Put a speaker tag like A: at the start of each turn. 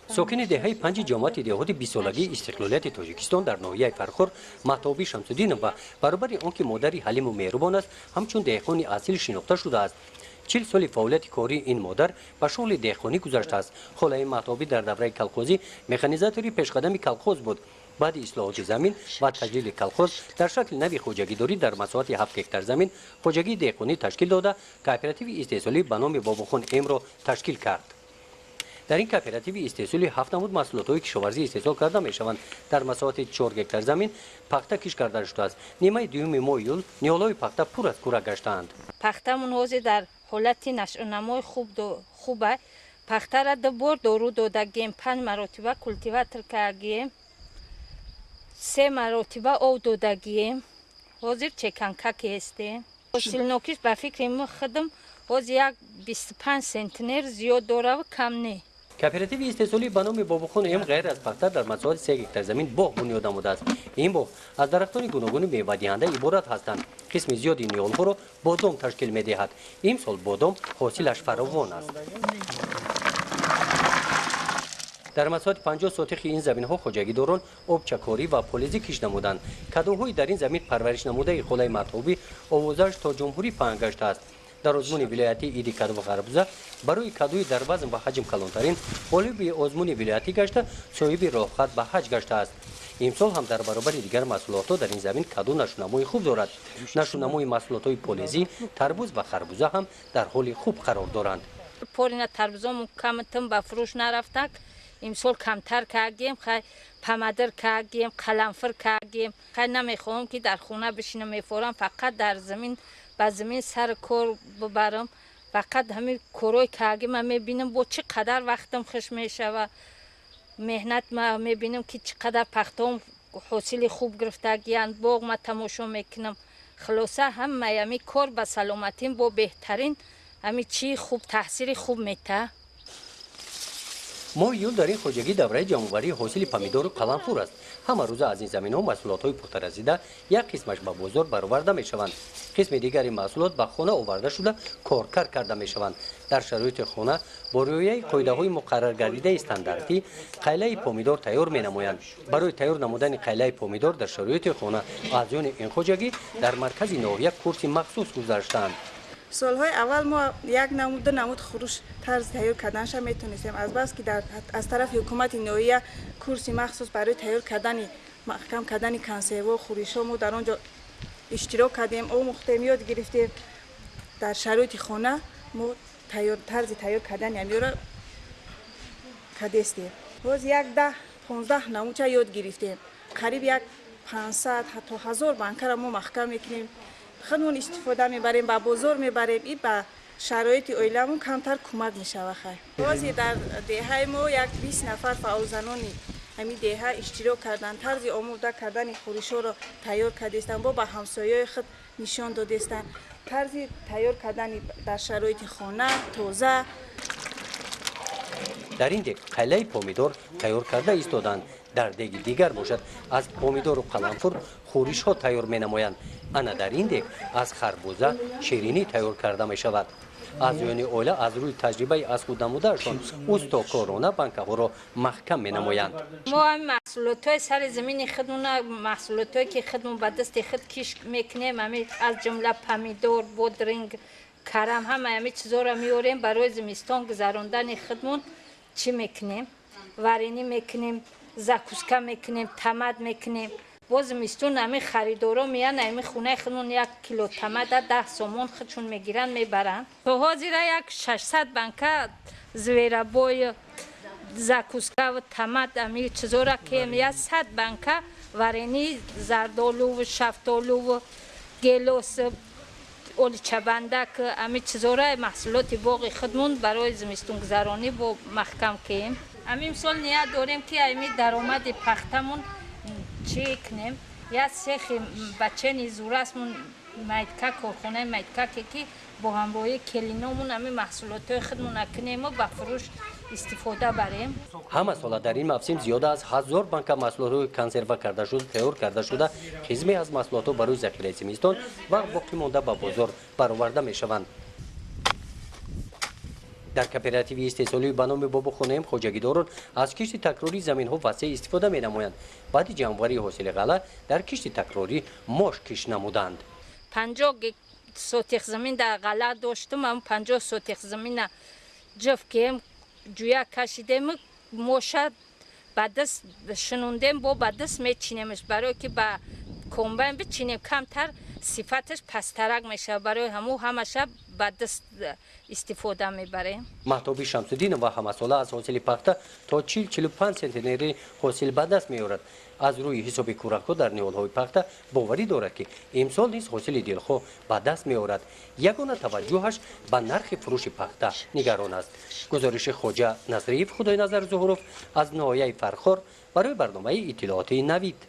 A: ساکن دهه 5 جامعه دهاتی 20 سالگی استقلالیت تاجیکستان در ناحیه فرخور مهتابی شمس‌الدین و برابر آنکه مادری حلیم و مهربان است همچون دهقانی اصیل شناخته شده است. 40 سال فعالیت کاری این مادر به شغل دهقانی گذشته است. خاله مهتابی در دوره کلخوزی مکانیزاتوری پیشقدم کلخوز بود. بعد اصلاحات زمین و تجلیل کلخوز در شکل نوی خوجگیداری در مساحت 7 هکتار زمین خوجگی دهقانی تشکیل داده کооپراتیو استحصالی به نام باباخان ام را تشکیل کرد. در این کооپراتیو استحصالی 7 نمود محصولات کشاورزی استحصال کرده میشوند. در مساحت 4 هکتار زمین پخته کش کرده شده است. نیمه دوم ماه ایول نیالای پخته پر از کوره گشتند.
B: پختمون حوزه در حالت نمای خوبه. پخته را دو دارو دادگیم 5 مرتبه کلتیواتر کردیم 3 مرتبه آب دادگیم. حاضر چکنکک هستیم. سیلنوکیش به فکر ما خودم حاضر 25 سنتینر زیاد داره و کم نه.
A: کооپراتیو استحصالی به نام باباخان ام غیر از پخته در مساحت 3 هکتار زمین باغ بنیاد نموده است. این باغ از درختان گوناگون میوه دهنده عبارت هستند. قسم زیادی نیالها را بادام تشکیل میدهد. این سال بادام حاصلش فراوان است. در مساحت 50 سوتخ این زمین ها خوجگیداران آبچکاری و پلیزی کش نمودند. کدوهای در این زمین پرورش نموده خاله مهتابی آوازش تا جمهوری پهن گشته است. در آزمون ولایتی ایدی کدو و خربوزه برای کدوی در وزن و حجم کلانترین غالب آزمون ولایتی گشته صاحب راهخط به حج گشته است. امسال هم در برابر دیگر محصولات در این زمین کدو نشونمای خوب دارد. نشونمای محصولات های پلیزی، تربوز و خربوزه هم در حال خوب قرار دارند.
B: پورین تربوزمون کمتم به فروش نرفتک. امسال کمتر کردیم. خیلی پمدر کردیم، قلمفر کردیم. خیلی نمیخوام که در خونه بشینم میفورم. فقط در زمین با زمین سر کار ببرم. فقط همین کارای کردیم. من میبینم با چقدر وقتم خوش میشه و مهنت ما میبینم که چقدر پختم حاصل خوب گرفتگیاند. باغ ما تماشا میکنم. خلاصه هم همی کار به سلامتیم با بهترین همین چی خوب تحصیل خوب میته.
A: ماه ایول در این خوجگی دوره جمع‌آوری حاصل پمیدور و قلمفور است. همه روزه از این زمین ها محصولات های پخته رسیده یک قسمش به بازار برآورده می شوند. قسم دیگری محصولات به خانه آورده شده کارکر کرده می شوند. در شرایط خانه با رعایت قاعده های مقرر گردیده استانداردی قیله پمیدور تیار می نمایند. برای تیار نمودن قیله پمیدور در شرایط خانه اعضایان این خوجگی در مرکز ناحیه کورس مخصوص گذاشتند.
C: سالهای اول ما یک نمود دو نمود خروش طرز تهیار کردنش میتونستیم از بس که از طرف حکومت ناحیه کورس مخصوص برای تهیار کردن محکم کردن کنسرو و خورش ها ما در آنجا اشتراک کردیم. او مختم یاد گرفتیم در شرایط خانه ما طرز تهیار کردن همیورا کردیم. باز 10-15 نموچه یاد گرفتیم. قریب 500 حتی 1000 بانک را ما محکم میکنیم. خودمون استفاده میبریم با بازار میبریم. این با شرایط اویلمون کمتر کمک میشه. بازی در دهه ما 20 نفر فعال زنانی همین دهه اشتراک کردن طرز آموزش کردن خورشو را تیار کردن با همسایه خود نشان دادن طرز تیار کردن در شرایط خانه تازه.
A: در این دیگ قله پمیدور تیار کرده ایستادند. در دیگ دیگر باشد از پمیدور و قلمفور خورش ها تیار می نمایند. انا در این دیگ از خربوزه شیرینی تیار کرده می شود. از یعنی اوله از روی تجربه از خود نمودهشان استاکارانه بانکها را محکم می نمایند.
B: ما هم محصولات های سر زمین خودمون محصولات هایی که خودمون به دست خود کش میکنیم از جمله پمیدور، بادرنگ، کرم همه چیزا را میاریم برای زمستان گذراندن خودمون چی میکنیم؟ ورینی میکنیم، زاکوسکا میکنیم، تمد میکنیم. باز زمستون همه خریدارا میان همه خونه خودمون 1 کیلو تمد 10 سومون خودشون میگیرن میبرن. تو حاضر 600 بانکه زویرابای زاکوسکا و تمد همه چیزا را که 100 بانکه ورینی زردالو و شفتالو و گلوس اولچه بندک همه چیزا را محصولات باغ خودمون برای زمستون گذرانی با محکم کردیم. همین سال نیت داریم که همین درآمد پختمون چی کنیم. یا سیخ بچه نیزوره اسمون میدکه کارخانه میدکه که با همراهی کلینامون همین محصولات خودمون نکنیم و به فروش استفاده بریم.
A: همه سال در این موسم زیاده از 1000 بانک محصولات کنسرو کرده شده تیار کرده شده قسمی از محصولات برای ذخیره زمستان و باقی مانده به بازار برآورده می شوند. дар кооперативи истеҳсолии ба номи бобухонаем хоҷагидорон аз кишти такрорӣ заминҳо васеъ истифода менамоянд. баъди ҷамъоварии ҳосили ғала дар кишти такрорӣ мош кишт намуданд.
B: 50 сотих замин дар ғала доштум, ам 50 сотих замина ҷифт кем ҷӯя кашидем, моша ба даст шинундем, бо ба даст мечинемш, барое ки ба комбайн бичинем камтар сифаташ пастарак мешавад, барои ҳаму ҳамаша ба даст истифода мебарем.
A: маҳтоби шамсуддинова ҳамасола аз ҳосили пахта то 40-45 сентнери ҳосил ба даст меорад. аз рӯи ҳисоби кӯракҳо дар ниҳолҳои пахта боварӣ дорад ки имсол низ ҳосили дилхоҳ ба даст меорад. ягона таваҷҷӯҳаш ба нархи фурӯши пахта нигарон аст. гузориши хоҷа назриев, худойназар зуҳуров аз ноҳияи Фархор барои барномаи иттилооти Навид.